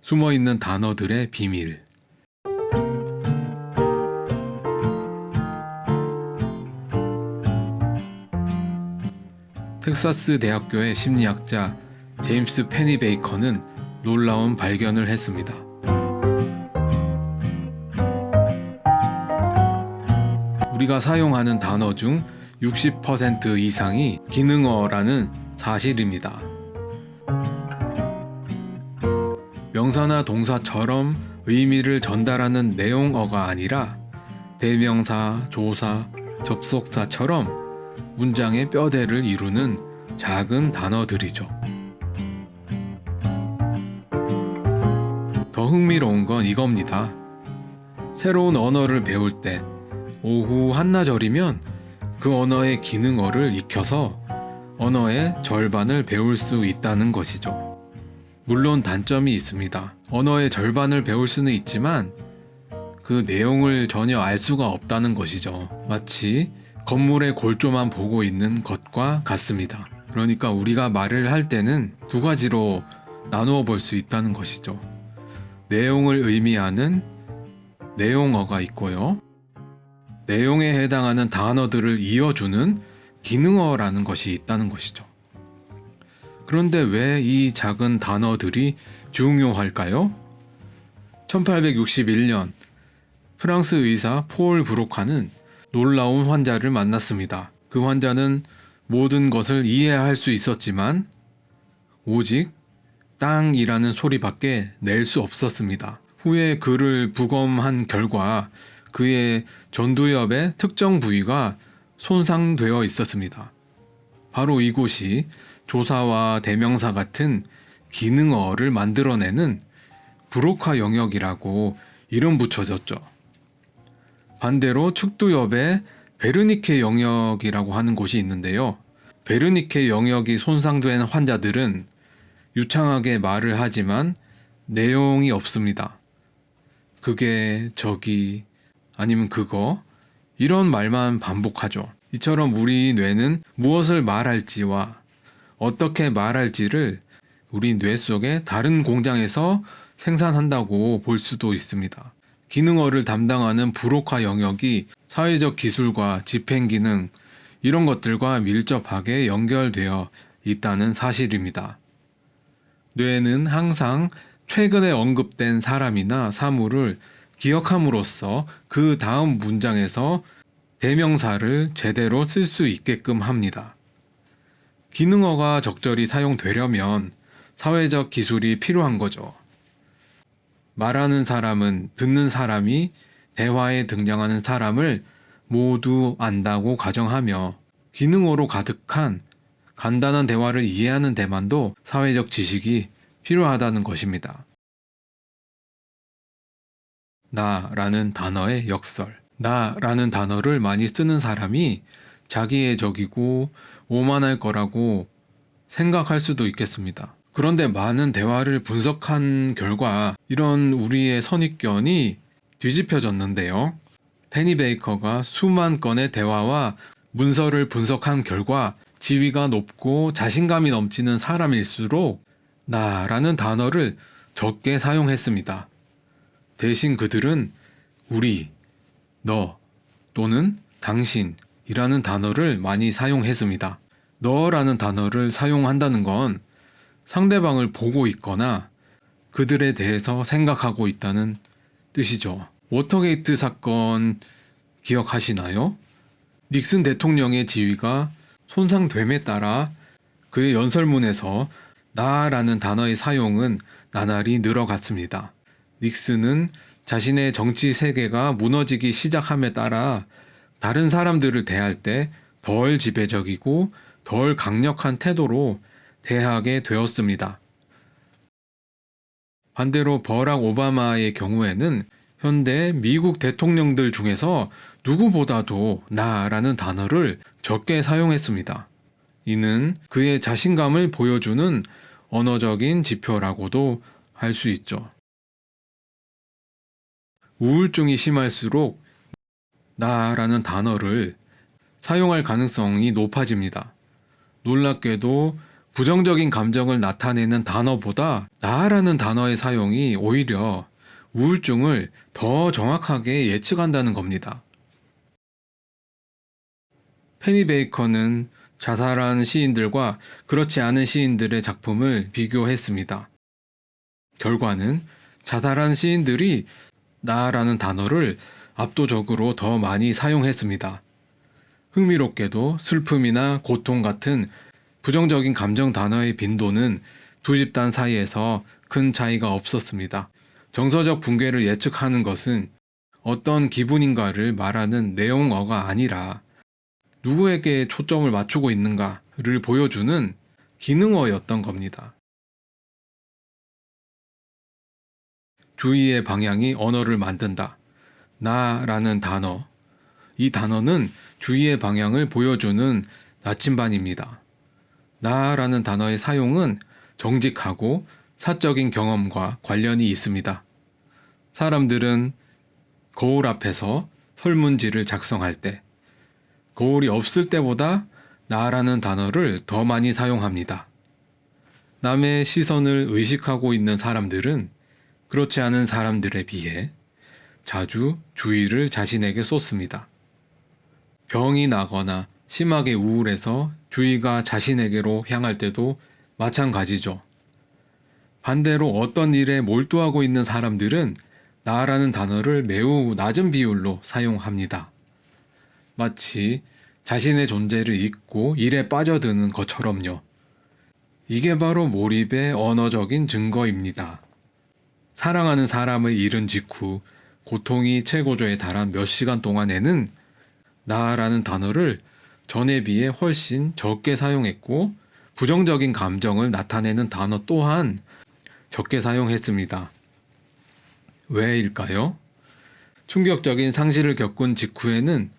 숨어있는 단어들의 비밀. 텍사스 대학교의 심리학자 제임스 페니베이커는 놀라운 발견을 했습니다. 우리가 사용하는 단어 중 60% 이상이 기능어라는 사실입니다. 명사나 동사처럼 의미를 전달하는 내용어가 아니라 대명사, 조사, 접속사처럼 문장의 뼈대를 이루는 작은 단어들이죠. 더 흥미로운 건 이겁니다. 새로운 언어를 배울 때 오후 한나절이면 그 언어의 기능어를 익혀서 언어의 절반을 배울 수 있다는 것이죠. 물론 단점이 있습니다. 언어의 절반을 배울 수는 있지만 그 내용을 전혀 알 수가 없다는 것이죠. 마치 건물의 골조만 보고 있는 것과 같습니다. 그러니까 우리가 말을 할 때는 두 가지로 나누어 볼 수 있다는 것이죠. 내용을 의미하는 내용어가 있고요. 내용에 해당하는 단어들을 이어주는 기능어라는 것이 있다는 것이죠. 그런데 왜 이 작은 단어들이 중요할까요? 1861년 프랑스 의사 폴 브로카는 놀라운 환자를 만났습니다. 그 환자는 모든 것을 이해할 수 있었지만 오직 땅이라는 소리밖에 낼 수 없었습니다. 후에 그를 부검한 결과 그의 전두엽의 특정 부위가 손상되어 있었습니다. 바로 이곳이 조사와 대명사 같은 기능어를 만들어내는 브로카 영역이라고 이름 붙여졌죠. 반대로 측두엽의 베르니케 영역이라고 하는 곳이 있는데요. 베르니케 영역이 손상된 환자들은 유창하게 말을 하지만 내용이 없습니다. 그게 저기 아니면 그거 이런 말만 반복하죠. 이처럼 우리 뇌는 무엇을 말할지와 어떻게 말할지를 우리 뇌 속의 다른 공장에서 생산한다고 볼 수도 있습니다. 기능어를 담당하는 브로카 영역이 사회적 기술과 집행기능 이런 것들과 밀접하게 연결되어 있다는 사실입니다. 뇌는 항상 최근에 언급된 사람이나 사물을 기억함으로써 그 다음 문장에서 대명사를 제대로 쓸 수 있게끔 합니다. 기능어가 적절히 사용되려면 사회적 기술이 필요한 거죠. 말하는 사람은 듣는 사람이 대화에 등장하는 사람을 모두 안다고 가정하며 기능어로 가득한 간단한 대화를 이해하는 데만도 사회적 지식이 필요하다는 것입니다. 나라는 단어의 역설. 나라는 단어를 많이 쓰는 사람이 자기의 적이고 오만할 거라고 생각할 수도 있겠습니다. 그런데 많은 대화를 분석한 결과 이런 우리의 선입견이 뒤집혀졌는데요. 페니베이커가 수만 건의 대화와 문서를 분석한 결과 지위가 높고 자신감이 넘치는 사람일수록 나라는 단어를 적게 사용했습니다. 대신 그들은 우리, 너 또는 당신이라는 단어를 많이 사용했습니다. 너라는 단어를 사용한다는 건 상대방을 보고 있거나 그들에 대해서 생각하고 있다는 뜻이죠. 워터게이트 사건 기억하시나요? 닉슨 대통령의 지위가 손상됨에 따라 그의 연설문에서 나라는 단어의 사용은 나날이 늘어갔습니다. 닉슨은 자신의 정치 세계가 무너지기 시작함에 따라 다른 사람들을 대할 때 덜 지배적이고 덜 강력한 태도로 대하게 되었습니다. 반대로 버락 오바마의 경우에는 현대 미국 대통령들 중에서 누구보다도 나라는 단어를 적게 사용했습니다. 이는 그의 자신감을 보여주는 언어적인 지표라고도 할 수 있죠. 우울증이 심할수록 나라는 단어를 사용할 가능성이 높아집니다. 놀랍게도 부정적인 감정을 나타내는 단어보다 나라는 단어의 사용이 오히려 우울증을 더 정확하게 예측한다는 겁니다. 페니 베이커는 자살한 시인들과 그렇지 않은 시인들의 작품을 비교했습니다. 결과는 자살한 시인들이 나라는 단어를 압도적으로 더 많이 사용했습니다. 흥미롭게도 슬픔이나 고통 같은 부정적인 감정 단어의 빈도는 두 집단 사이에서 큰 차이가 없었습니다. 정서적 붕괴를 예측하는 것은 어떤 기분인가를 말하는 내용어가 아니라 누구에게 초점을 맞추고 있는가를 보여주는 기능어였던 겁니다. 주의의 방향이 언어를 만든다. 나라는 단어. 이 단어는 주의의 방향을 보여주는 나침반입니다. 나라는 단어의 사용은 정직하고 사적인 경험과 관련이 있습니다. 사람들은 거울 앞에서 설문지를 작성할 때, 거울이 없을 때보다 나라는 단어를 더 많이 사용합니다. 남의 시선을 의식하고 있는 사람들은 그렇지 않은 사람들에 비해 자주 주의를 자신에게 쏟습니다. 병이 나거나 심하게 우울해서 주의가 자신에게로 향할 때도 마찬가지죠. 반대로 어떤 일에 몰두하고 있는 사람들은 나라는 단어를 매우 낮은 비율로 사용합니다. 마치 자신의 존재를 잊고 일에 빠져드는 것처럼요. 이게 바로 몰입의 언어적인 증거입니다. 사랑하는 사람을 잃은 직후 고통이 최고조에 달한 몇 시간 동안에는 나라는 단어를 전에 비해 훨씬 적게 사용했고 부정적인 감정을 나타내는 단어 또한 적게 사용했습니다. 왜일까요? 충격적인 상실을 겪은 직후에는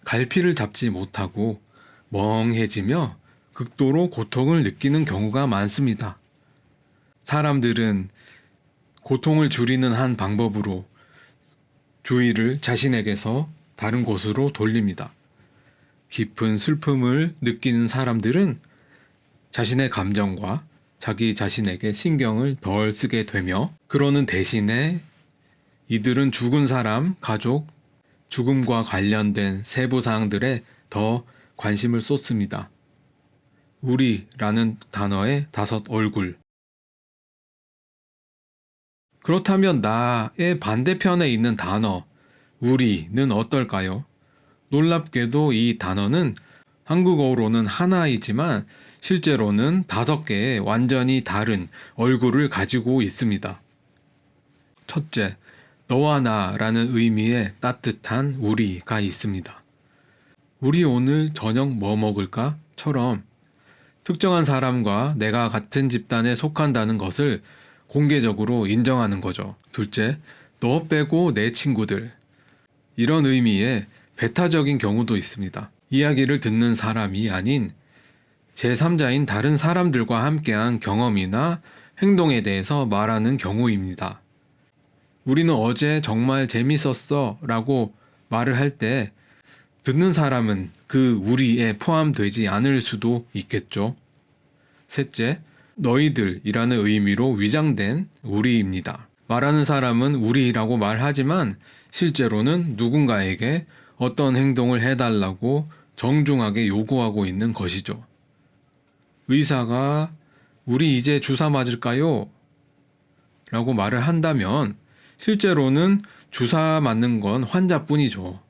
갈피를 잡지 못하고 멍해지며 극도로 고통을 느끼는 경우가 많습니다. 사람들은 고통을 줄이는 한 방법으로 주의를 자신에게서 다른 곳으로 돌립니다. 깊은 슬픔을 느끼는 사람들은 자신의 감정과 자기 자신에게 신경을 덜 쓰게 되며 그러는 대신에 이들은 죽은 사람, 가족, 죽음과 관련된 세부 사항들에 더 관심을 쏟습니다. 우리라는 단어의 5 얼굴. 그렇다면 나의 반대편에 있는 단어, 우리는 어떨까요? 놀랍게도 이 단어는 한국어로는 하나이지만 실제로는 5개의 완전히 다른 얼굴을 가지고 있습니다. 첫째, 너와 나라는 의미의 따뜻한 우리가 있습니다. 우리 오늘 저녁 뭐 먹을까? 처럼 특정한 사람과 내가 같은 집단에 속한다는 것을 공개적으로 인정하는 거죠. 둘째, 너 빼고 내 친구들. 이런 의미의 배타적인 경우도 있습니다. 이야기를 듣는 사람이 아닌 제3자인 다른 사람들과 함께한 경험이나 행동에 대해서 말하는 경우입니다. 우리는 어제 정말 재밌었어 라고 말을 할 때 듣는 사람은 그 우리에 포함되지 않을 수도 있겠죠. 셋째, 너희들이라는 의미로 위장된 우리입니다. 말하는 사람은 우리라고 말하지만 실제로는 누군가에게 어떤 행동을 해달라고 정중하게 요구하고 있는 것이죠. 의사가 우리 이제 주사 맞을까요? 라고 말을 한다면 실제로는 주사 맞는 건 환자뿐이죠.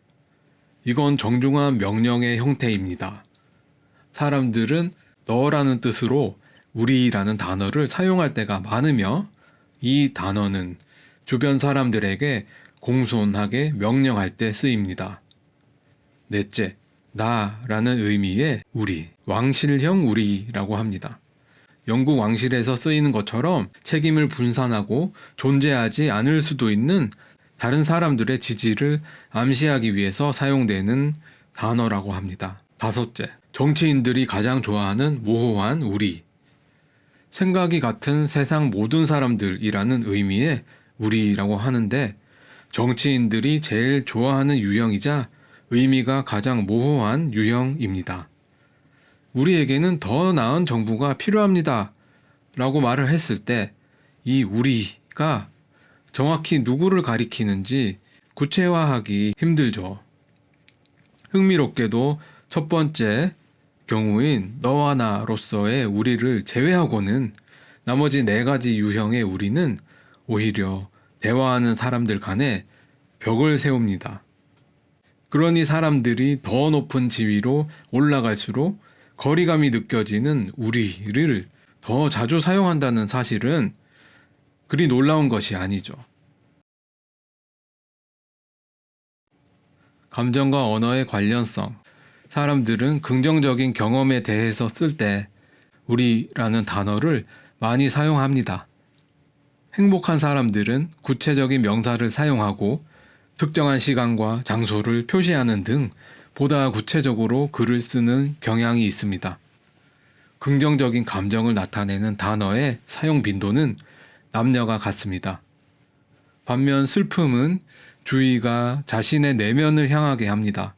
이건 정중한 명령의 형태입니다. 사람들은 너라는 뜻으로 우리라는 단어를 사용할 때가 많으며 이 단어는 주변 사람들에게 공손하게 명령할 때 쓰입니다. 넷째, 나라는 의미의 우리, 왕실형 우리라고 합니다. 영국 왕실에서 쓰이는 것처럼 책임을 분산하고 존재하지 않을 수도 있는 다른 사람들의 지지를 암시하기 위해서 사용되는 단어라고 합니다. 다섯째, 정치인들이 가장 좋아하는 모호한 우리. 생각이 같은 세상 모든 사람들이라는 의미의 우리라고 하는데 정치인들이 제일 좋아하는 유형이자 의미가 가장 모호한 유형입니다. 우리에게는 더 나은 정부가 필요합니다. 라고 말을 했을 때 이 우리가 정확히 누구를 가리키는지 구체화하기 힘들죠. 흥미롭게도 첫 번째 경우인 너와 나로서의 우리를 제외하고는 나머지 네 가지 유형의 우리는 오히려 대화하는 사람들 간에 벽을 세웁니다. 그러니 사람들이 더 높은 지위로 올라갈수록 거리감이 느껴지는 우리를 더 자주 사용한다는 사실은 그리 놀라운 것이 아니죠. 감정과 언어의 관련성. 사람들은 긍정적인 경험에 대해서 쓸 때 우리라는 단어를 많이 사용합니다. 행복한 사람들은 구체적인 명사를 사용하고 특정한 시간과 장소를 표시하는 등 보다 구체적으로 글을 쓰는 경향이 있습니다. 긍정적인 감정을 나타내는 단어의 사용 빈도는 남녀가 같습니다. 반면 슬픔은 주의가 자신의 내면을 향하게 합니다.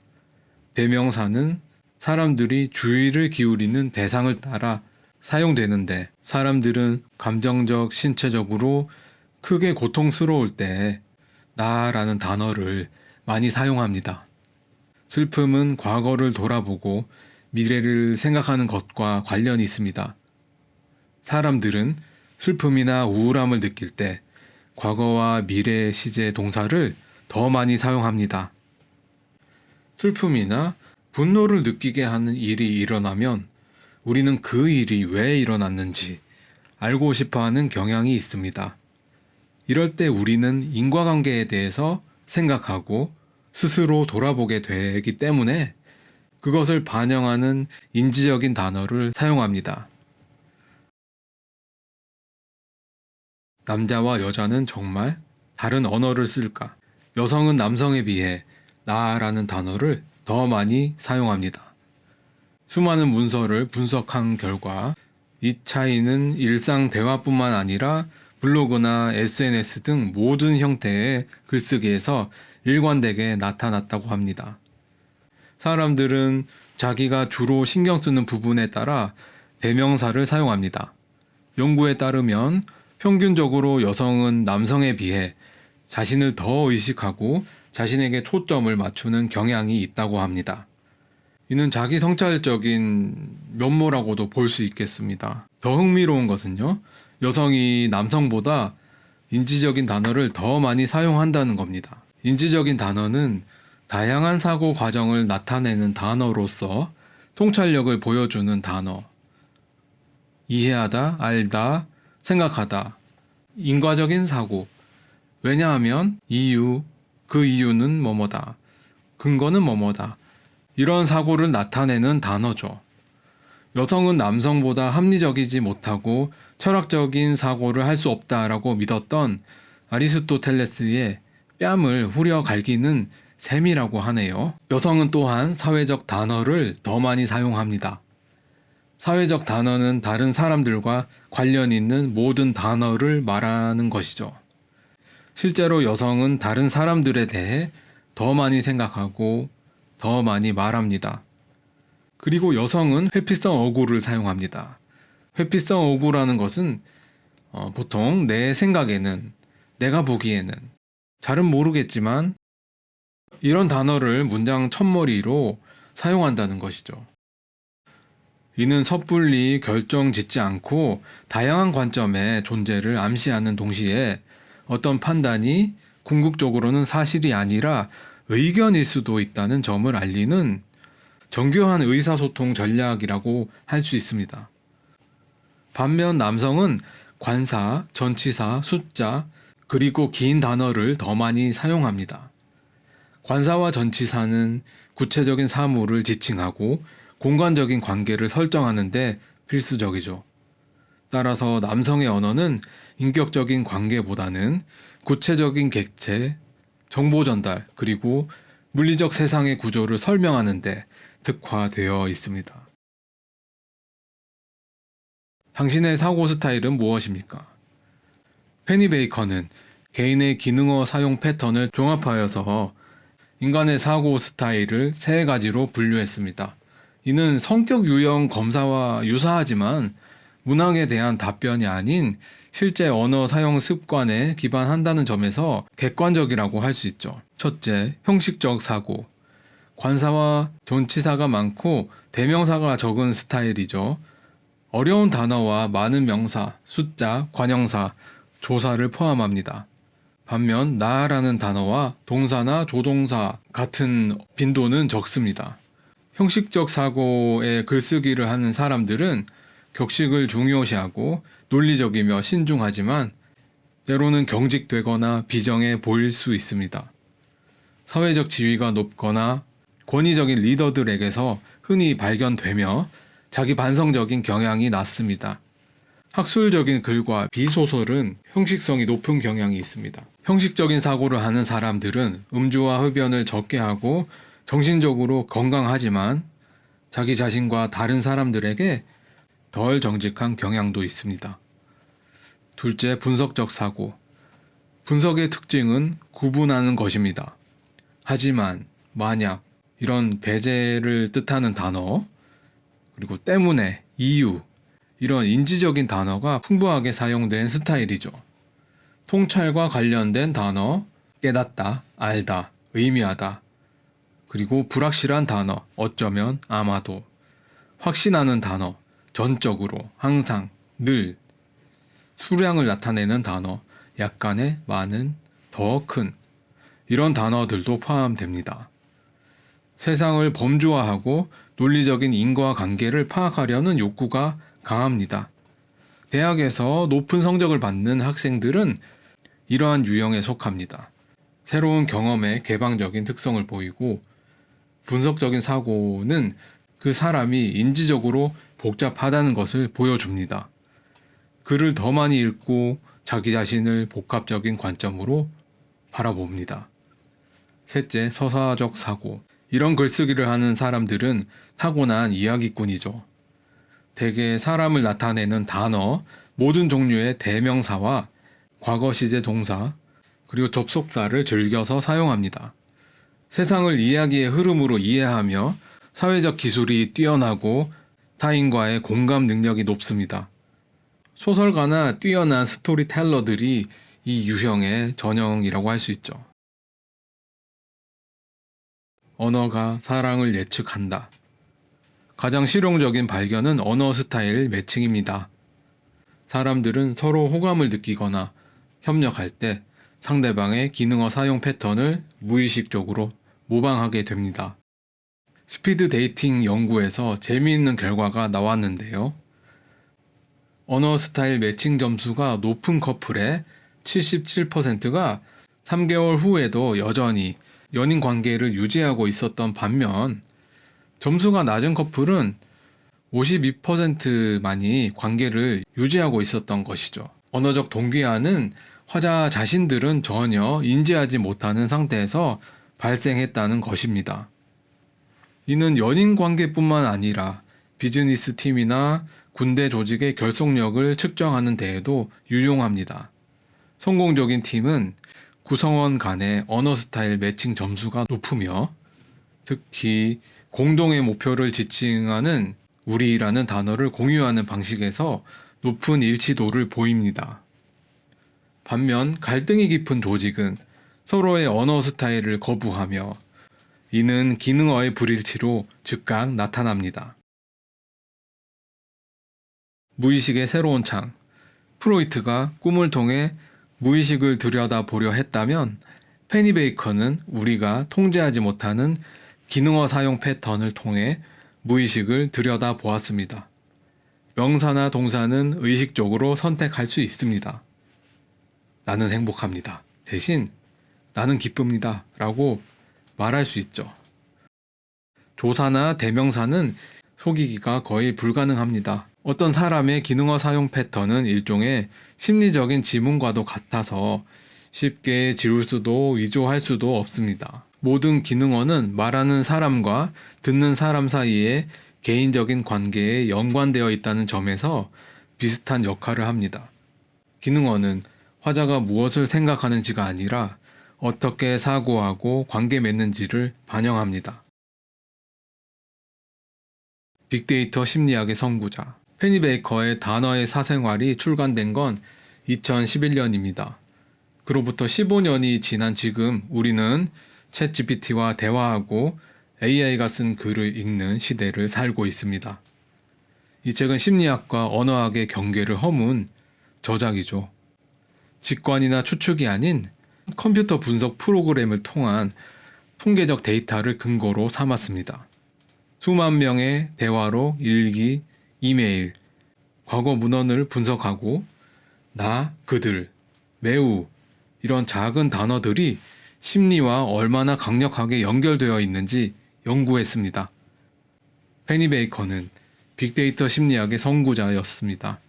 대명사는 사람들이 주의를 기울이는 대상을 따라 사용되는데 사람들은 감정적, 신체적으로 크게 고통스러울 때 나라는 단어를 많이 사용합니다. 슬픔은 과거를 돌아보고 미래를 생각하는 것과 관련이 있습니다. 사람들은 슬픔이나 우울함을 느낄 때 과거와 미래 시제 동사를 더 많이 사용합니다. 슬픔이나 분노를 느끼게 하는 일이 일어나면 우리는 그 일이 왜 일어났는지 알고 싶어 하는 경향이 있습니다. 이럴 때 우리는 인과관계에 대해서 생각하고 스스로 돌아보게 되기 때문에 그것을 반영하는 인지적인 단어를 사용합니다. 남자와 여자는 정말 다른 언어를 쓸까? 여성은 남성에 비해 나라는 단어를 더 많이 사용합니다. 수많은 문서를 분석한 결과 이 차이는 일상 대화뿐만 아니라 블로그나 SNS 등 모든 형태의 글쓰기에서 일관되게 나타났다고 합니다. 사람들은 자기가 주로 신경 쓰는 부분에 따라 대명사를 사용합니다. 연구에 따르면 평균적으로 여성은 남성에 비해 자신을 더 의식하고 자신에게 초점을 맞추는 경향이 있다고 합니다. 이는 자기 성찰적인 면모라고도 볼 수 있겠습니다. 더 흥미로운 것은요, 여성이 남성보다 인지적인 단어를 더 많이 사용한다는 겁니다. 인지적인 단어는 다양한 사고 과정을 나타내는 단어로서 통찰력을 보여주는 단어. 이해하다, 알다, 생각하다, 인과적인 사고. 왜냐하면 이유, 그 이유는 뭐뭐다, 근거는 뭐뭐다. 이런 사고를 나타내는 단어죠. 여성은 남성보다 합리적이지 못하고 철학적인 사고를 할 수 없다라고 믿었던 아리스토텔레스의 뺨을 후려 갈기는 셈이라고 하네요. 여성은 또한 사회적 단어를 더 많이 사용합니다. 사회적 단어는 다른 사람들과 관련 있는 모든 단어를 말하는 것이죠. 실제로 여성은 다른 사람들에 대해 더 많이 생각하고 더 많이 말합니다. 그리고 여성은 회피성 어구를 사용합니다. 회피성 어구라는 것은 보통 내 생각에는, 내가 보기에는, 잘은 모르겠지만 이런 단어를 문장 첫머리로 사용한다는 것이죠. 이는 섣불리 결정 짓지 않고 다양한 관점의 존재를 암시하는 동시에 어떤 판단이 궁극적으로는 사실이 아니라 의견일 수도 있다는 점을 알리는 정교한 의사소통 전략이라고 할 수 있습니다. 반면 남성은 관사, 전치사, 숫자, 그리고 긴 단어를 더 많이 사용합니다. 관사와 전치사는 구체적인 사물을 지칭하고 공간적인 관계를 설정하는 데 필수적이죠. 따라서 남성의 언어는 인격적인 관계보다는 구체적인 객체, 정보 전달, 그리고 물리적 세상의 구조를 설명하는 데 특화되어 있습니다. 당신의 사고 스타일은 무엇입니까? 페니 베이커는 개인의 기능어 사용 패턴을 종합하여서 인간의 사고 스타일을 세 가지로 분류했습니다. 이는 성격 유형 검사와 유사하지만 문항에 대한 답변이 아닌 실제 언어 사용 습관에 기반한다는 점에서 객관적이라고 할 수 있죠. 첫째, 형식적 사고. 관사와 전치사가 많고 대명사가 적은 스타일이죠. 어려운 단어와 많은 명사, 숫자, 관형사, 조사를 포함합니다. 반면 나라는 단어와 동사나 조동사 같은 빈도는 적습니다. 형식적 사고의 글쓰기를 하는 사람들은 격식을 중요시하고 논리적이며 신중하지만 때로는 경직되거나 비정해 보일 수 있습니다. 사회적 지위가 높거나 권위적인 리더들에게서 흔히 발견되며 자기 반성적인 경향이 낮습니다. 학술적인 글과 비소설은 형식성이 높은 경향이 있습니다. 형식적인 사고를 하는 사람들은 음주와 흡연을 적게 하고 정신적으로 건강하지만 자기 자신과 다른 사람들에게 덜 정직한 경향도 있습니다. 둘째, 분석적 사고. 분석의 특징은 구분하는 것입니다. 하지만, 만약 이런 배제를 뜻하는 단어, 그리고 때문에, 이유, 이런 인지적인 단어가 풍부하게 사용된 스타일이죠. 통찰과 관련된 단어, 깨닫다, 알다, 의미하다, 그리고 불확실한 단어, 어쩌면, 아마도, 확신하는 단어, 전적으로, 항상, 늘, 수량을 나타내는 단어, 약간의, 많은, 더 큰, 이런 단어들도 포함됩니다. 세상을 범주화하고 논리적인 인과관계를 파악하려는 욕구가 강합니다. 대학에서 높은 성적을 받는 학생들은 이러한 유형에 속합니다. 새로운 경험에 개방적인 특성을 보이고 분석적인 사고는 그 사람이 인지적으로 복잡하다는 것을 보여줍니다. 글을 더 많이 읽고 자기 자신을 복합적인 관점으로 바라봅니다. 셋째, 서사적 사고. 이런 글쓰기를 하는 사람들은 타고난 이야기꾼이죠. 대개 사람을 나타내는 단어, 모든 종류의 대명사와 과거 시제 동사, 그리고 접속사를 즐겨서 사용합니다. 세상을 이야기의 흐름으로 이해하며 사회적 기술이 뛰어나고 타인과의 공감 능력이 높습니다. 소설가나 뛰어난 스토리텔러들이 이 유형의 전형이라고 할 수 있죠. 언어가 사랑을 예측한다. 가장 실용적인 발견은 언어 스타일 매칭입니다. 사람들은 서로 호감을 느끼거나 협력할 때 상대방의 기능어 사용 패턴을 무의식적으로 모방하게 됩니다. 스피드 데이팅 연구에서 재미있는 결과가 나왔는데요. 언어 스타일 매칭 점수가 높은 커플의 77%가 3개월 후에도 여전히 연인 관계를 유지하고 있었던 반면 점수가 낮은 커플은 52%만이 관계를 유지하고 있었던 것이죠. 언어적 동기화는 화자 자신들은 전혀 인지하지 못하는 상태에서 발생했다는 것입니다. 이는 연인 관계뿐만 아니라 비즈니스 팀이나 군대 조직의 결속력을 측정하는 데에도 유용합니다. 성공적인 팀은 구성원 간의 언어 스타일 매칭 점수가 높으며 특히 공동의 목표를 지칭하는 우리라는 단어를 공유하는 방식에서 높은 일치도를 보입니다. 반면 갈등이 깊은 조직은 서로의 언어 스타일을 거부하며 이는 기능어의 불일치로 즉각 나타납니다. 무의식의 새로운 창. 프로이트가 꿈을 통해 무의식을 들여다보려 했다면 페니 베이커는 우리가 통제하지 못하는 기능어 사용 패턴을 통해 무의식을 들여다보았습니다. 명사나 동사는 의식적으로 선택할 수 있습니다. 나는 행복합니다. 대신 나는 기쁩니다. 라고 말할 수 있죠. 조사나 대명사는 속이기가 거의 불가능합니다. 어떤 사람의 기능어 사용 패턴은 일종의 심리적인 지문과도 같아서 쉽게 지울 수도 위조할 수도 없습니다. 모든 기능어는 말하는 사람과 듣는 사람 사이에 개인적인 관계에 연관되어 있다는 점에서 비슷한 역할을 합니다. 기능어는 화자가 무엇을 생각하는지가 아니라 어떻게 사고하고 관계 맺는지를 반영합니다. 빅데이터 심리학의 선구자 페니 베이커의 단어의 사생활이 출간된 건 2011년입니다. 그로부터 15년이 지난 지금 우리는 챗GPT와 대화하고 AI가 쓴 글을 읽는 시대를 살고 있습니다. 이 책은 심리학과 언어학의 경계를 허문 저작이죠. 직관이나 추측이 아닌 컴퓨터 분석 프로그램을 통한 통계적 데이터를 근거로 삼았습니다. 수만 명의 대화로 일기, 이메일, 과거 문헌을 분석하고 나, 그들, 매우 이런 작은 단어들이 심리와 얼마나 강력하게 연결되어 있는지 연구했습니다. 페니 베이커는 빅데이터 심리학의 선구자였습니다.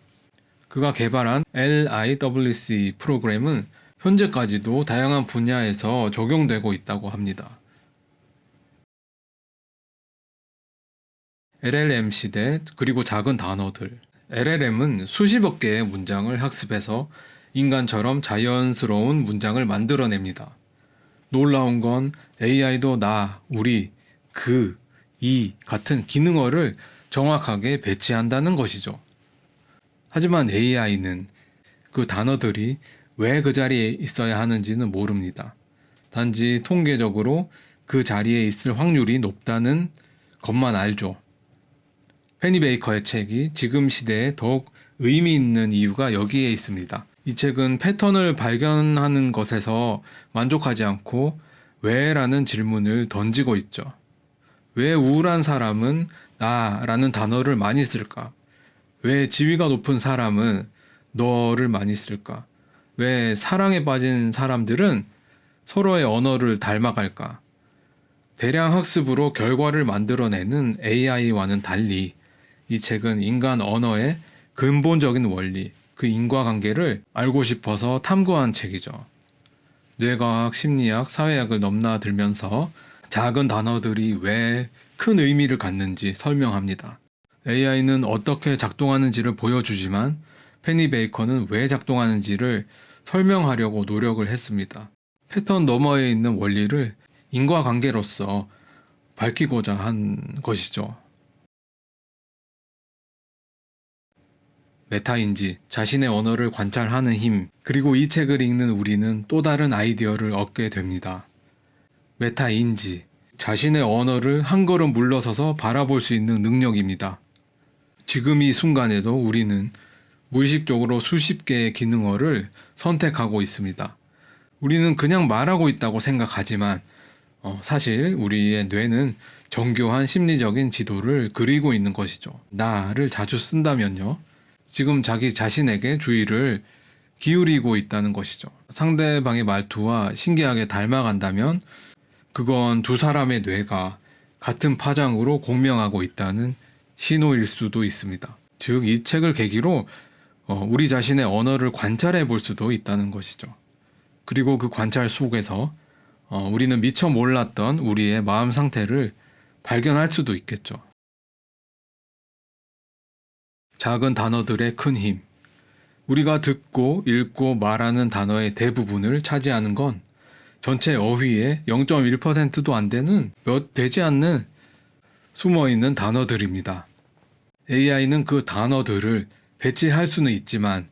그가 개발한 LIWC 프로그램은 현재까지도 다양한 분야에서 적용되고 있다고 합니다. LLM 시대 그리고 작은 단어들. LLM은 수십억 개의 문장을 학습해서 인간처럼 자연스러운 문장을 만들어냅니다. 놀라운 건 AI도 나, 우리, 그, 이 같은 기능어를 정확하게 배치한다는 것이죠. 하지만 AI는 그 단어들이 왜 그 자리에 있어야 하는지는 모릅니다. 단지 통계적으로 그 자리에 있을 확률이 높다는 것만 알죠. 페니 베이커의 책이 지금 시대에 더욱 의미 있는 이유가 여기에 있습니다. 이 책은 패턴을 발견하는 것에서 만족하지 않고 왜? 라는 질문을 던지고 있죠. 왜 우울한 사람은 나라는 단어를 많이 쓸까? 왜 지위가 높은 사람은 너를 많이 쓸까? 왜 사랑에 빠진 사람들은 서로의 언어를 닮아갈까? 대량 학습으로 결과를 만들어내는 AI와는 달리 이 책은 인간 언어의 근본적인 원리, 그 인과관계를 알고 싶어서 탐구한 책이죠. 뇌과학, 심리학, 사회학을 넘나들면서 작은 단어들이 왜 큰 의미를 갖는지 설명합니다. AI는 어떻게 작동하는지를 보여주지만 페니 베이커는 왜 작동하는지를 설명하려고 노력을 했습니다. 패턴 너머에 있는 원리를 인과관계로서 밝히고자 한 것이죠. 메타인지, 자신의 언어를 관찰하는 힘, 그리고 이 책을 읽는 우리는 또 다른 아이디어를 얻게 됩니다. 메타인지, 자신의 언어를 한 걸음 물러서서 바라볼 수 있는 능력입니다. 지금 이 순간에도 우리는 무의식적으로 수십 개의 기능어를 선택하고 있습니다. 우리는 그냥 말하고 있다고 생각하지만 사실 우리의 뇌는 정교한 심리적인 지도를 그리고 있는 것이죠. 나를 자주 쓴다면요. 지금 자기 자신에게 주의를 기울이고 있다는 것이죠. 상대방의 말투와 신기하게 닮아간다면 그건 두 사람의 뇌가 같은 파장으로 공명하고 있다는 신호일 수도 있습니다. 즉, 이 책을 계기로 우리 자신의 언어를 관찰해 볼 수도 있다는 것이죠. 그리고 그 관찰 속에서 우리는 미처 몰랐던 우리의 마음 상태를 발견할 수도 있겠죠. 작은 단어들의 큰 힘. 우리가 듣고 읽고 말하는 단어의 대부분을 차지하는 건 전체 어휘의 0.1%도 안 되는 몇 되지 않는 숨어있는 단어들입니다. AI는 그 단어들을 배치할 수는 있지만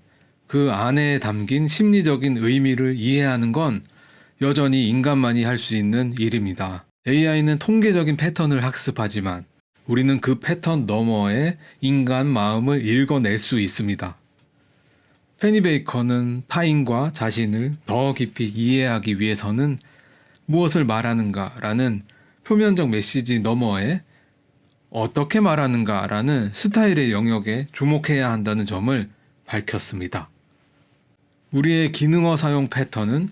그 안에 담긴 심리적인 의미를 이해하는 건 여전히 인간만이 할 수 있는 일입니다. AI는 통계적인 패턴을 학습하지만 우리는 그 패턴 너머에 인간 마음을 읽어낼 수 있습니다. 페니 베이커는 타인과 자신을 더 깊이 이해하기 위해서는 무엇을 말하는가라는 표면적 메시지 너머에 어떻게 말하는가라는 스타일의 영역에 주목해야 한다는 점을 밝혔습니다. 우리의 기능어 사용 패턴은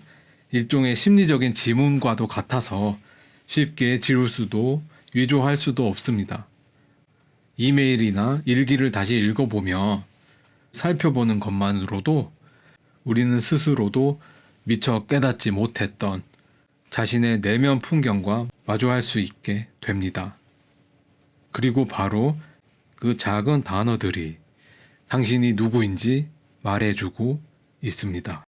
일종의 심리적인 지문과도 같아서 쉽게 지울 수도 위조할 수도 없습니다. 이메일이나 일기를 다시 읽어보며 살펴보는 것만으로도 우리는 스스로도 미처 깨닫지 못했던 자신의 내면 풍경과 마주할 수 있게 됩니다. 그리고 바로 그 작은 단어들이 당신이 누구인지 말해주고 있습니다.